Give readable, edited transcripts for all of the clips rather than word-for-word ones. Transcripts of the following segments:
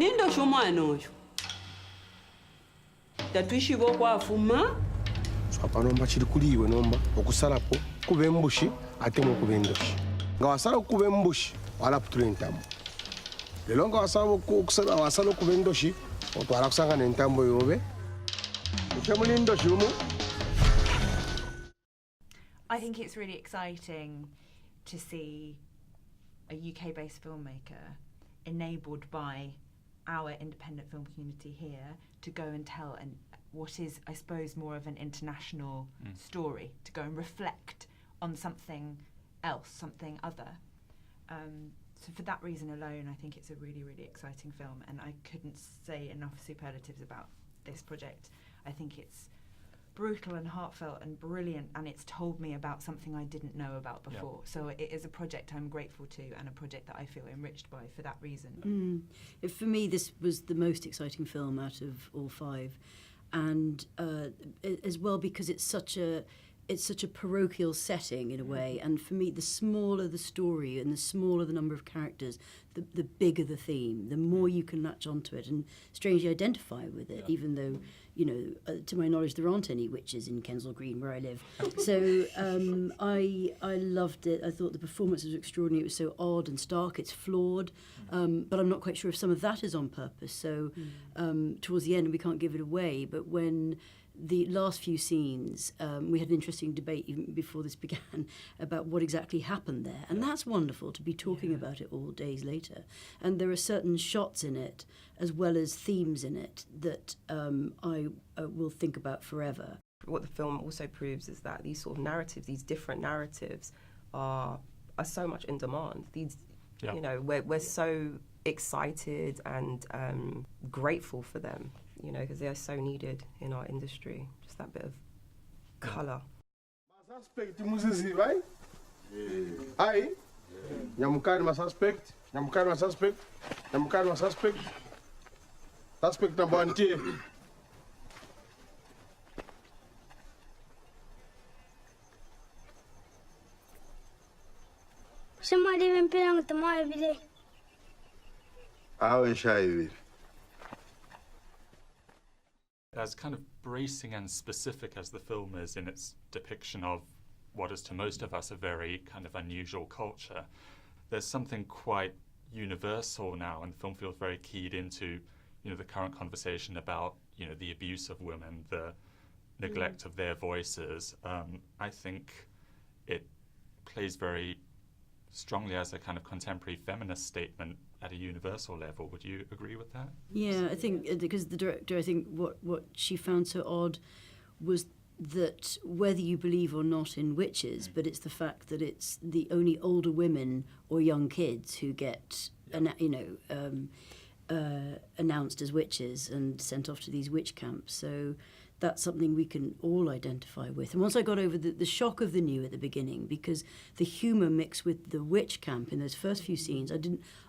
nindo shomwana oyo tatwishiba okwafuma swapa nomba chiri kuliwe nomba okusalapo kuba embushi ate mukuba endoshi nga wasala okuba embushi walaputula entambo lero nga wasala okuba endoshi otwala kusanga n'entambo yobe otemuli endoshi umu. I think it's really exciting to see a UK-based filmmaker enabled by our independent film community here to go and tell what is, I suppose, more of an international story, to go and reflect on something else, something other. So for that reason alone, I think it's a really, really exciting film, and I couldn't say enough superlatives about this project. I think it's brutal and heartfelt and brilliant, and it's told me about something I didn't know about before. Yeah. So it is a project I'm grateful to, and a project that I feel enriched by for that reason. For me, this was the most exciting film out of all five, and as well because it's such a parochial setting in a way, and for me, the smaller the story and the smaller the number of characters, the bigger the theme, the more you can latch onto it and strangely identify with it, even though, you know, to my knowledge, there aren't any witches in Kensal Green where I live. So I loved it. I thought the performance was extraordinary. It was so odd and stark. It's flawed, but I'm not quite sure if some of that is on purpose. So towards the end, we can't give it away, but when the last few scenes, we had an interesting debate even before this began about what exactly happened there. And that's wonderful to be talking about it all days later. And there are certain shots in it, as well as themes in it, that I will think about forever. What the film also proves is that these sort of narratives, these different narratives, are so much in demand. These, you know, we're so excited and grateful for them, you know, because they are so needed in our industry. Just that bit of colour. Suspect muzizi, right? Aye. Nyamukari ma suspect. Nyamukari ma suspect. Nyamukari ma suspect. Suspect number 1 tier. Somebody even playing with the more every day. How is shy? As kind of bracing and specific as the film is in its depiction of what is to most of us a very kind of unusual culture, there's something quite universal now, and the film feels very keyed into, you know, the current conversation about, you know, the abuse of women, the neglect of their voices. I think it plays very strongly as a kind of contemporary feminist statement at a universal level. Would you agree with that? Yeah, I think because the director, I think what she found so odd was that whether you believe or not in witches, but it's the fact that it's the only older women or young kids who get, announced as witches and sent off to these witch camps. So that's something we can all identify with. And once I got over the shock of the new at the beginning, because the humour mixed with the witch camp in those first few scenes,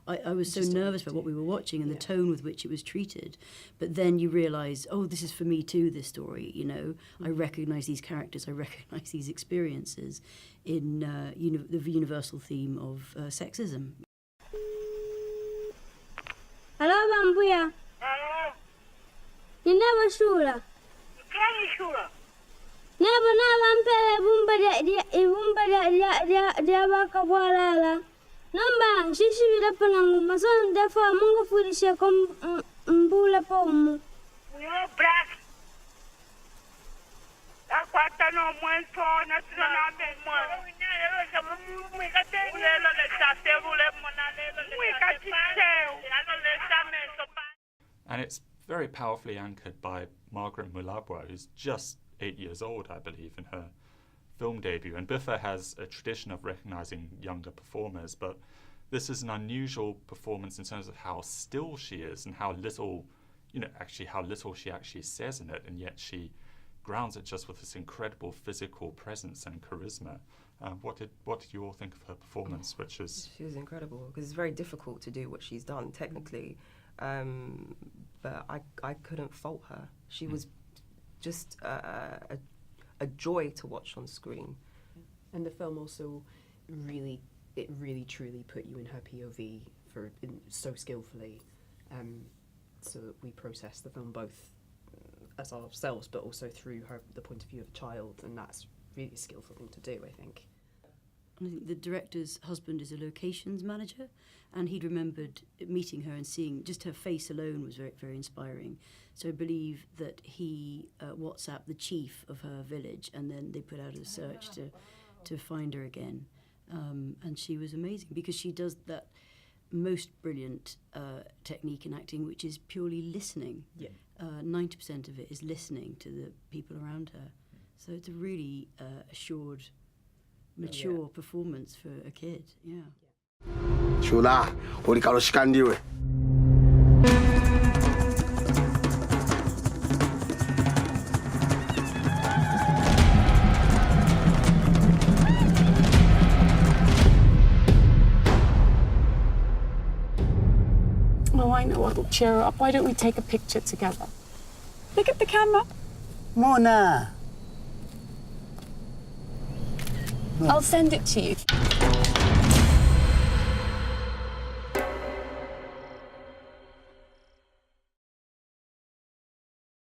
I was so nervous about what we were watching and the tone with which it was treated. But then you realise, oh, this is for me too, this story, you know. I recognise these characters, I recognise these experiences in the universal theme of sexism. Hello, Bambuya. Hello. You never Shula. Shula. Never dia bakabwalala. Namba shishibira panangu mason defa mungu furisha kom mbula pomu. Yo black. Akwata no mwento na tuna na be mwa. Nyelo sa mwikate. Lelo le sate bule mona lelo le. Mwikate. Lelo le same sopa. And it's very powerfully anchored by Margaret Mulabwa, who's just 8 years old, I believe, in her film debut. And BIFA has a tradition of recognising younger performers, but this is an unusual performance in terms of how still she is and how little, how little she actually says in it, and yet she grounds it just with this incredible physical presence and charisma. What did you all think of her performance, which is... She was incredible, because it's very difficult to do what she's done, technically. But I couldn't fault her. She was just a joy to watch on screen. And the film also really truly put you in her POV so skillfully. so that we process the film both as ourselves, but also through the point of view of a child, and that's really a skillful thing to do, I think. And I think the director's husband is a locations manager, and he'd remembered meeting her and seeing just her face alone was very, very inspiring. So I believe that he WhatsApped the chief of her village, and then they put out a search to find her again. And she was amazing because she does that most brilliant technique in acting, which is purely listening. Yeah. 90% of it is listening to the people around her. So it's a really assured, mature performance for a kid. Yeah. Shula, ulikalo shikandiwe. Oh, I know what'll cheer her up. Why don't we take a picture together? Look at the camera. Mona. I'll send it to you.